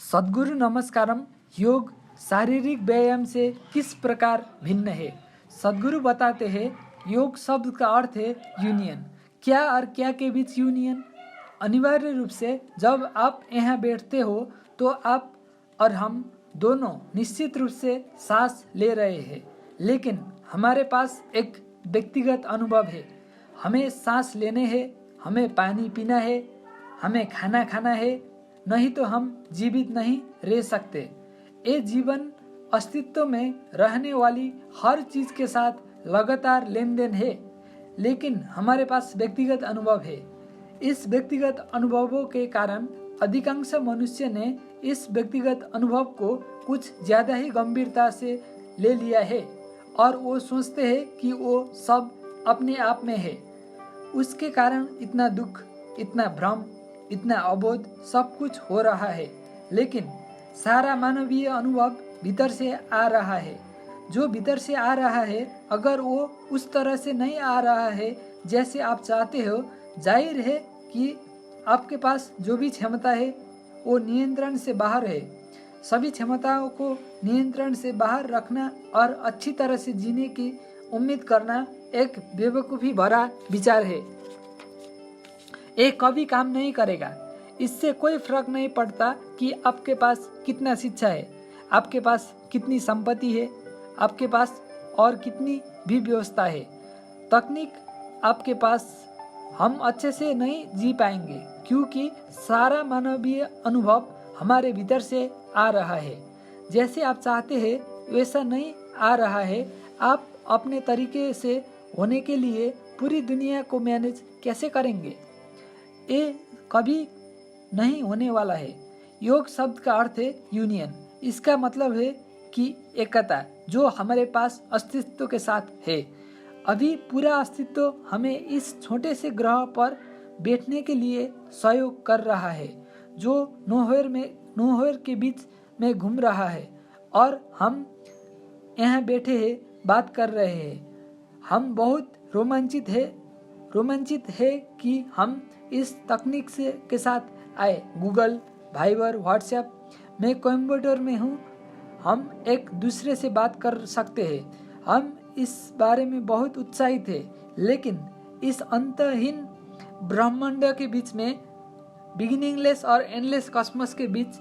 सद्गुरु नमस्कारम। योग शारीरिक व्यायाम से किस प्रकार भिन्न है? सद्गुरु बताते हैं योग शब्द का अर्थ है यूनियन। क्या और क्या के बीच यूनियन? अनिवार्य रूप से जब आप यहाँ बैठते हो तो आप और हम दोनों निश्चित रूप से सांस ले रहे हैं, लेकिन हमारे पास एक व्यक्तिगत अनुभव है। हमें सांस लेने हैं, हमें पानी पीना है, हमें खाना खाना है, नहीं तो हम जीवित नहीं रह सकते। ये जीवन अस्तित्व में रहने वाली हर चीज के साथ लगातार लेन देन है, लेकिन हमारे पास व्यक्तिगत अनुभव है। इस व्यक्तिगत अनुभवों के कारण अधिकांश मनुष्य ने इस व्यक्तिगत अनुभव को कुछ ज्यादा ही गंभीरता से ले लिया है और वो सोचते हैं कि वो सब अपने आप में है। उसके कारण इतना दुख, इतना भ्रम, इतना अबोध सब कुछ हो रहा है। लेकिन सारा मानवीय अनुभव भीतर से आ रहा है। जो भीतर से आ रहा है, अगर वो उस तरह से नहीं आ रहा है जैसे आप चाहते हो, जाहिर है कि आपके पास जो भी क्षमता है वो नियंत्रण से बाहर है। सभी क्षमताओं को नियंत्रण से बाहर रखना और अच्छी तरह से जीने की उम्मीद करना एक बेवकूफ़ी भरा विचार है। ये कभी काम नहीं करेगा। इससे कोई फर्क नहीं पड़ता कि आपके पास कितना शिक्षा है, आपके पास कितनी संपत्ति है, आपके पास और कितनी भी व्यवस्था है। तकनीक आपके पास, हम अच्छे से नहीं जी पाएंगे क्योंकि सारा मानवीय अनुभव हमारे भीतर से आ रहा है। जैसे आप चाहते हैं वैसा नहीं आ रहा है। आप अपने तरीके से होने के लिए पूरी दुनिया को मैनेज कैसे करेंगे? ये कभी नहीं होने वाला है। योग शब्द का अर्थ है यूनियन। इसका मतलब है कि एकता जो हमारे पास अस्तित्व के साथ है। अभी पूरा अस्तित्व हमें इस छोटे से ग्रह पर बैठने के लिए सहयोग कर रहा है, जो नोहर के बीच में घूम रहा है, और हम यहाँ बैठे हैं, बात कर रहे हैं। हम बहुत रोमांचित है कि हम इस तकनीक के साथ आए। गूगल, वाइबर, व्हाट्सएप, मैं कोयम्बटूर में हूँ, हम एक दूसरे से बात कर सकते हैं। हम इस बारे में बहुत उत्साहित है, लेकिन इस अंतहीन ब्रह्मांड के बीच में, बिगिनिंगलेस और एंडलेस कॉस्मोस के बीच,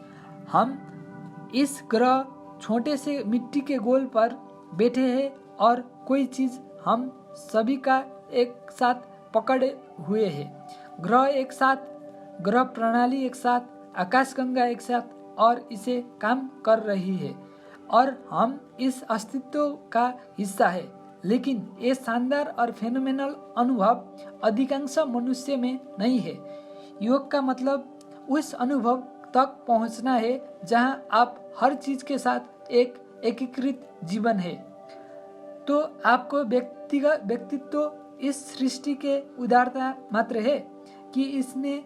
हम इस ग्रह छोटे से मिट्टी के गोल पर बैठे हैं और कोई चीज़ हम सभी का एक साथ पकड़े हुए है। ग्रह एक साथ, ग्रह प्रणाली एक साथ, आकाशगंगा एक साथ, और इसे काम कर रही है और हम इस अस्तित्व का हिस्सा है। लेकिन ये शानदार और फेनोमेनल अनुभव अधिकांश मनुष्य में नहीं है। योग का मतलब उस अनुभव तक पहुंचना है जहां आप हर चीज के साथ एक एकीकृत जीवन है। तो आपको व्यक्तित्व इस सृष्टि के उदारता मात्र है कि इसने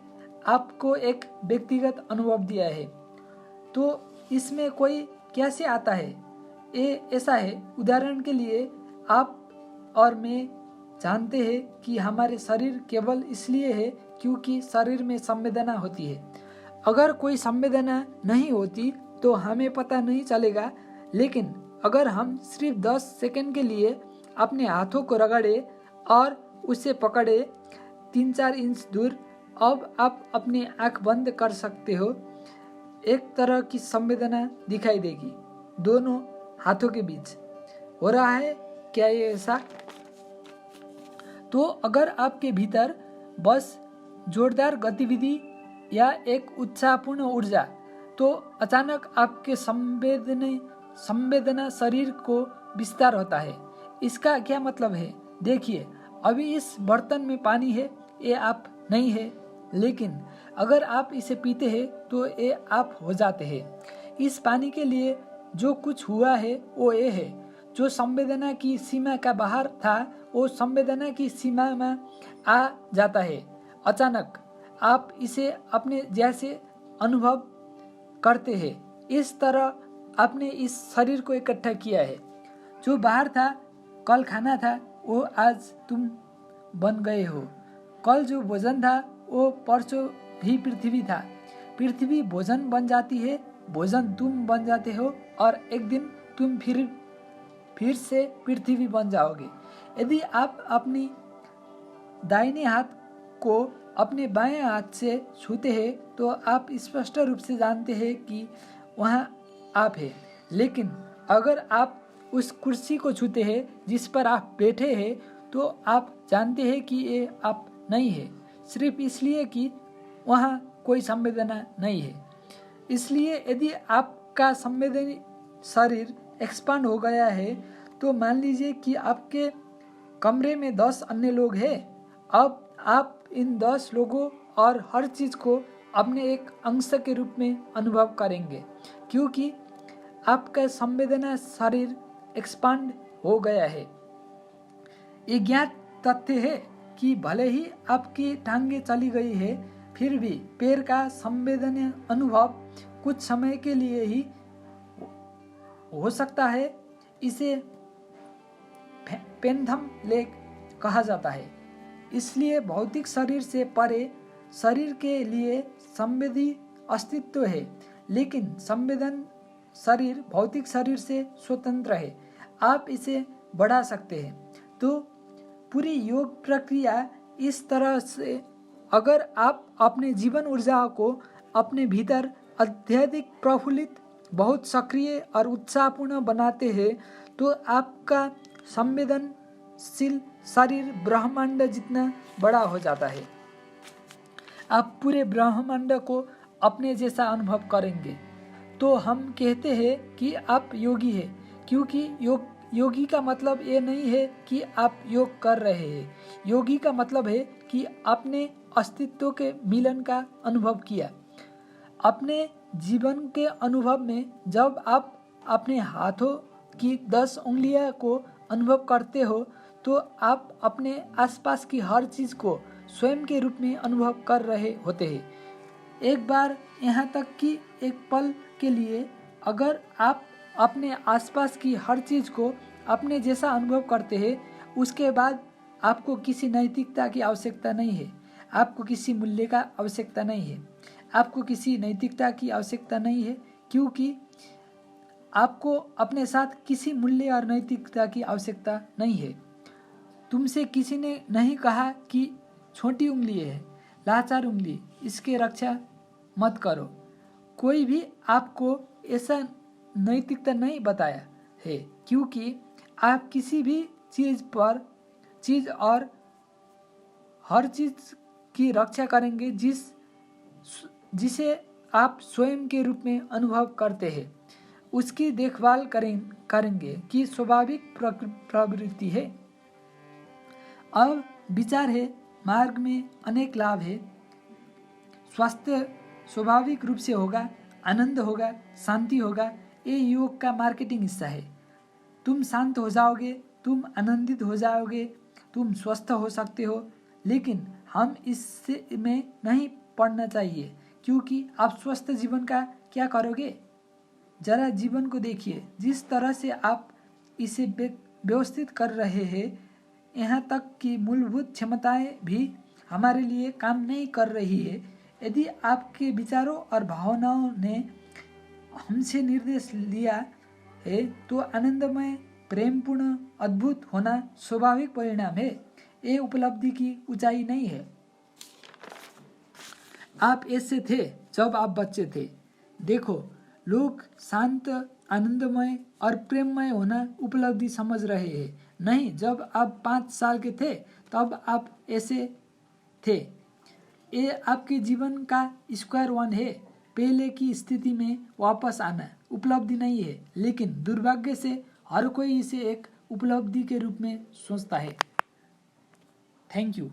आपको एक व्यक्तिगत अनुभव दिया है। तो इसमें कोई कैसे आता है? ये ऐसा है, उदाहरण के लिए आप और मैं जानते हैं कि हमारे शरीर केवल इसलिए है क्योंकि शरीर में संवेदना होती है। अगर कोई संवेदना नहीं होती तो हमें पता नहीं चलेगा। लेकिन अगर हम सिर्फ 10 सेकंड के लिए अपने हाथों को रगड़े और उसे पकड़े 3-4 इंच दूर, अब आप अपनी आंख बंद कर सकते हो। एक तरह की संवेदना दिखाई देगी दोनों हाथों के बीच। हो रहा है क्या ये ऐसा? तो अगर आपके भीतर बस जोरदार गतिविधि या एक उत्साहपूर्ण ऊर्जा, तो अचानक आपके संवेदना शरीर को विस्तार होता है। इसका क्या मतलब है? देखिए, अभी इस बर्तन में पानी है, ये आप नहीं है, लेकिन अगर आप इसे पीते हैं तो ये आप हो जाते हैं। इस पानी के लिए जो कुछ हुआ है वो ये है, जो संवेदना की सीमा का बाहर था वो संवेदना की सीमा में आ जाता है। अचानक आप इसे अपने जैसे अनुभव करते हैं। इस तरह आपने इस शरीर को इकट्ठा किया है। जो बाहर था, कल खाना था, वो आज तुम बन गए हो। कल जो भोजन था वो परसों भी पृथ्वी था। पृथ्वी भोजन बन जाती है भोजन तुम बन जाते हो और एक दिन तुम फिर से पृथ्वी बन जाओगे। यदि आप अपनी दाहिने हाथ को अपने बाएं हाथ से छूते हैं तो आप स्पष्ट रूप से जानते हैं कि वहाँ आप हैं। लेकिन अगर आप उस कुर्सी को छूते हैं जिस पर आप बैठे हैं तो आप जानते हैं कि ये आप नहीं है, सिर्फ इसलिए कि वहाँ कोई संवेदना नहीं है। इसलिए यदि आपका संवेदनी शरीर एक्सपांड हो गया है तो मान लीजिए कि आपके कमरे में 10 अन्य लोग हैं। अब आप इन 10 लोगों और हर चीज़ को अपने एक अंश के रूप में अनुभव करेंगे, क्योंकि आपका संवेदना शरीर एक्सपांड हो गया है। ये ज्ञात तथ्य है कि भले ही आपकी टांगे चली गई है, फिर भी पैर का संवेदनीय अनुभव कुछ समय के लिए ही हो सकता है। इसे पेंथम लेक कहा जाता है। इसलिए भौतिक शरीर से परे शरीर के लिए संवेदी अस्तित्व है, लेकिन संवेदन शरीर भौतिक शरीर से स्वतंत्र है। आप इसे बढ़ा सकते हैं। तो पूरी योग प्रक्रिया इस तरह से, अगर आप अपने जीवन ऊर्जा को अपने भीतर अत्यधिक प्रफुल्लित, बहुत सक्रिय और उत्साहपूर्ण बनाते हैं तो आपका संवेदनशील शरीर ब्रह्मांड जितना बड़ा हो जाता है। आप पूरे ब्रह्मांड को अपने जैसा अनुभव करेंगे। तो हम कहते हैं कि आप योगी हैं, क्योंकि योगी का मतलब ये नहीं है कि आप योग कर रहे हैं। योगी का मतलब है कि आपने अस्तित्व के मिलन का अनुभव किया। अपने जीवन के अनुभव में जब आप अपने हाथों की 10 उंगलियां को अनुभव करते हो तो आप अपने आसपास की हर चीज़ को स्वयं के रूप में अनुभव कर रहे होते हैं। एक बार यहाँ तक कि एक पल के लिए अगर आप अपने आसपास की हर चीज़ को अपने जैसा अनुभव करते हैं, उसके बाद आपको किसी नैतिकता की आवश्यकता नहीं है, आपको किसी मूल्य का आवश्यकता नहीं है, आपको किसी नैतिकता की आवश्यकता नहीं है, क्योंकि आपको अपने साथ किसी मूल्य और नैतिकता की आवश्यकता नहीं है। तुमसे किसी ने नहीं कहा कि छोटी उंगली है, लाचार उंगली, इसके रक्षा मत करो। कोई भी आपको ऐसा नैतिकता नहीं बताया है, क्योंकि आप किसी भी चीज़ और हर चीज़ की रक्षा करेंगे जिसे आप स्वयं के रूप में अनुभव करते हैं। उसकी देखभाल करेंगे कि स्वाभाविक प्रवृत्ति है। अब विचार है, मार्ग में अनेक लाभ है। स्वास्थ्य स्वाभाविक रूप से होगा, आनंद होगा, शांति होगा। ये योग का मार्केटिंग हिस्सा है। तुम शांत हो जाओगे, तुम आनंदित हो जाओगे, तुम स्वस्थ हो सकते हो। लेकिन हम इससे में नहीं पढ़ना चाहिए, क्योंकि आप स्वस्थ जीवन का क्या करोगे? जरा जीवन को देखिए, जिस तरह से आप इसे व्यवस्थित कर रहे हैं, यहाँ तक कि मूलभूत क्षमताएं भी हमारे लिए काम नहीं कर रही है। यदि आपके विचारों और भावनाओं ने हमसे निर्देश लिया है तो आनंदमय, प्रेमपूर्ण, अद्भुत होना स्वाभाविक परिणाम है। ये उपलब्धि की ऊंचाई नहीं है। आप ऐसे थे जब आप बच्चे थे। देखो, लोग शांत, आनंदमय और प्रेममय होना उपलब्धि समझ रहे हैं। नहीं, जब आप 5 साल के थे तब आप ऐसे थे। ये आपके जीवन का स्क्वायर वन है। पहले की स्थिति में वापस आना उपलब्धि नहीं है, लेकिन दुर्भाग्य से हर कोई इसे एक उपलब्धि के रूप में सोचता है। Thank you.